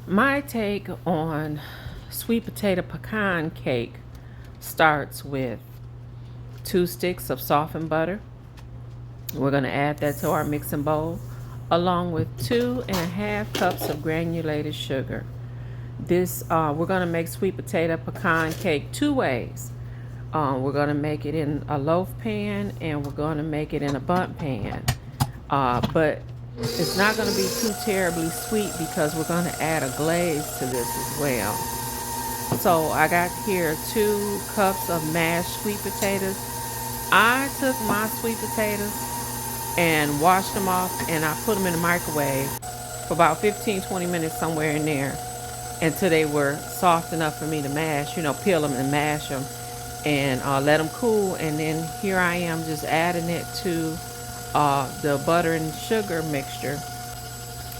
My take on sweet potato pecan cake starts with 2 sticks of softened butter. We're going to add that to our mixing bowl, along with 2.5 cups of granulated sugar. We're going to make sweet potato pecan cake 2 ways. We're going to make it in a loaf pan, and we're going to make it in a bundt pan. But it's not going to be too terribly sweet because we're going to add a glaze to this as well. So I got here 2 cups of mashed sweet potatoes. I took my sweet potatoes and washed them off, and I put them in the microwave for about 15-20 minutes, somewhere in there, until they were soft enough for me to mash, peel them and mash them, and let them cool. And then here I am just adding it to the butter and sugar mixture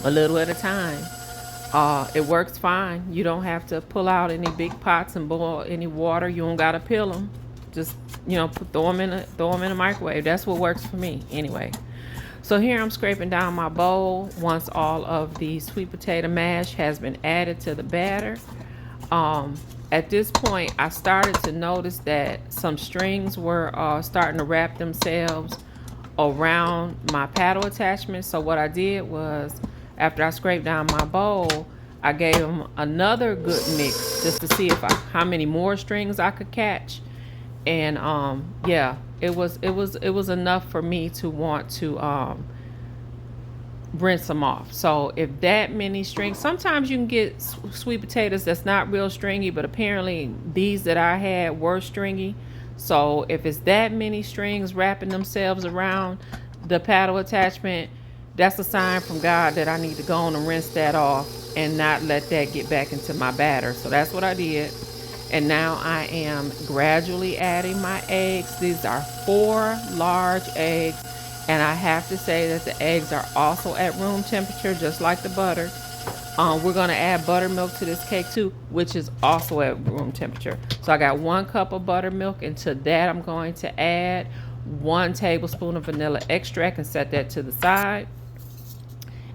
a little at a time. It works fine. You don't have to pull out any big pots and boil any water. You don't gotta peel them. Just throw them in the microwave. That's what works for me anyway. So here I'm scraping down my bowl once all of the sweet potato mash has been added to the batter. At this point, I started to notice that some strings were starting to wrap themselves around my paddle attachment. So what I did was, after I scraped down my bowl, I gave them another good mix just to see how many more strings I could catch. And yeah, it was enough for me to want to rinse them off. So if that many strings, sometimes you can get sweet potatoes that's not real stringy, but apparently these that I had were stringy. So if it's that many strings wrapping themselves around the paddle attachment, that's a sign from God that I need to go on and rinse that off and not let that get back into my batter. So that's what I did. And now I am gradually adding my eggs. These are 4 large eggs. And I have to say that the eggs are also at room temperature, just like the butter. We're going to add buttermilk to this cake too, which is also at room temperature. So I got 1 cup of buttermilk, and to that I'm going to add 1 tablespoon of vanilla extract and set that to the side.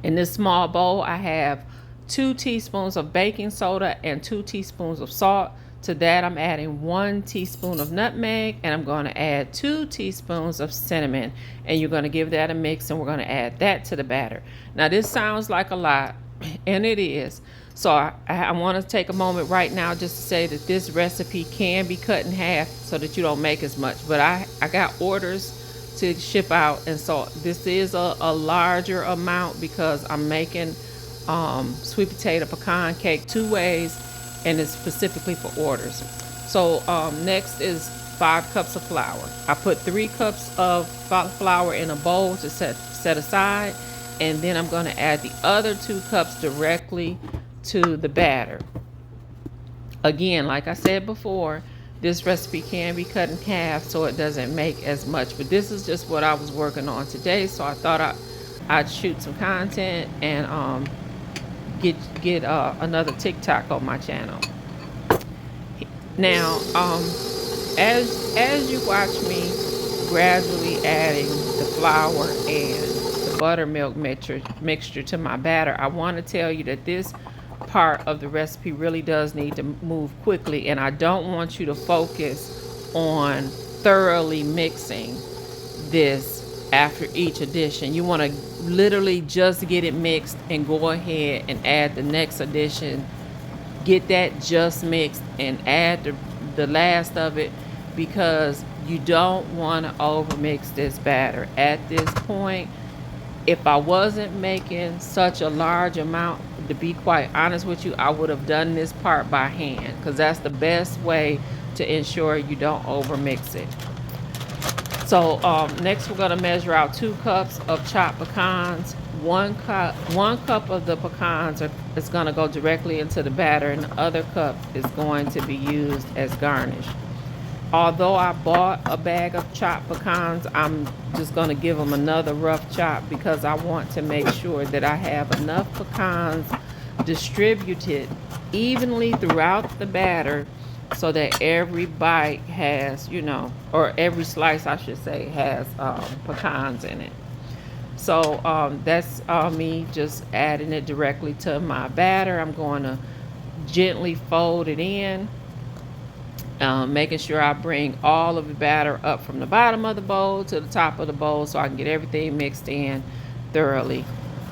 In this small bowl, I have 2 teaspoons of baking soda and 2 teaspoons of salt. To that, I'm adding 1 teaspoon of nutmeg, and I'm going to add 2 teaspoons of cinnamon. And you're going to give that a mix, and we're going to add that to the batter. Now, this sounds like a lot, and it is. So I want to take a moment right now just to say that this recipe can be cut in half so that you don't make as much. But I got orders to ship out, and so this is a larger amount because I'm making sweet potato pecan cake 2 ways, and it's specifically for orders. So next is 5 cups of flour. I put 3 cups of flour in a bowl to set aside, and then I'm going to add the other 2 cups directly to the batter. Again, like I said before, this recipe can be cut in half so it doesn't make as much, but this is just what I was working on today, so I thought I'd shoot some content and get another TikTok on my channel. Now, as you watch me gradually adding the flour and the buttermilk mixture to my batter, I want to tell you that this part of the recipe really does need to move quickly, and I don't want you to focus on thoroughly mixing this after each addition. You want to literally just get it mixed and go ahead and add the next addition. Get that just mixed and add the last of it, because you don't want to overmix this batter. At this point, if I wasn't making such a large amount, to be quite honest with you, I would have done this part by hand, because that's the best way to ensure you don't overmix it. So next we're going to measure out 2 cups of chopped pecans. 1 cup of the pecans is going to go directly into the batter, and the other cup is going to be used as garnish. Although I bought a bag of chopped pecans, I'm just going to give them another rough chop because I want to make sure that I have enough pecans distributed evenly throughout the batter so that every bite has, or every slice, I should say, has pecans in it. So that's me just adding it directly to my batter. I'm going to gently fold it in, making sure I bring all of the batter up from the bottom of the bowl to the top of the bowl so I can get everything mixed in thoroughly.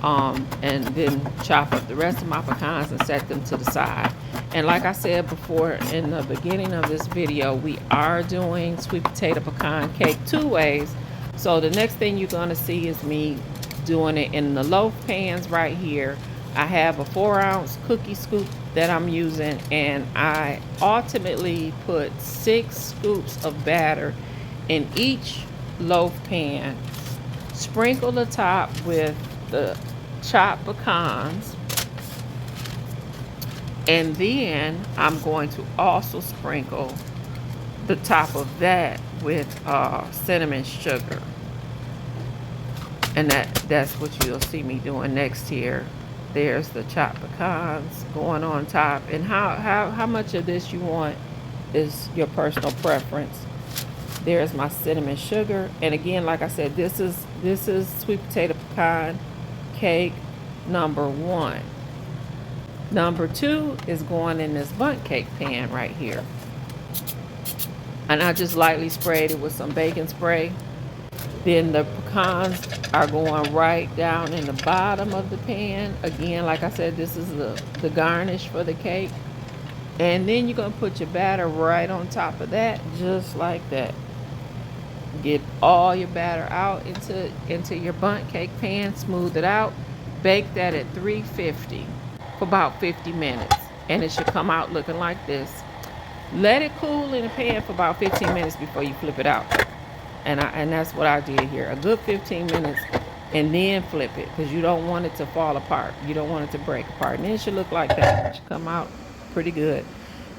And then chop up the rest of my pecans and set them to the side. And like I said before in the beginning of this video, we are doing sweet potato pecan cake 2 ways. So the next thing you're going to see is me doing it in the loaf pans right here. I have a 4-ounce cookie scoop that I'm using, and I ultimately put 6 scoops of batter in each loaf pan. Sprinkle the top with the chopped pecans, and then I'm going to also sprinkle the top of that with cinnamon sugar, and that's what you'll see me doing next here. There's the chopped pecans going on top, and how much of this you want is your personal preference. There's my cinnamon sugar, and again, like I said, this is sweet potato pecan cake number 1. Number 2 is going in this bundt cake pan right here, and I just lightly sprayed it with some baking spray. Then the pecans are going right down in the bottom of the pan. Again, like I said, this is the garnish for the cake. And then you're going to put your batter right on top of that, just like that. Get all your batter out into your bundt cake pan, smooth it out. Bake that at 350 for about 50 minutes. And it should come out looking like this. Let it cool in the pan for about 15 minutes before you flip it out. And that's what I did here. A good 15 minutes, and then flip it, because you don't want it to fall apart. You don't want it to break apart. And it should look like that. It should come out pretty good.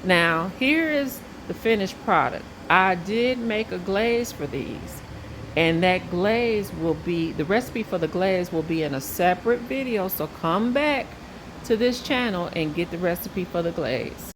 Now, here is the finished product. I did make a glaze for these, and that glaze will be, the recipe for the glaze will be in a separate video. So come back to this channel and get the recipe for the glaze.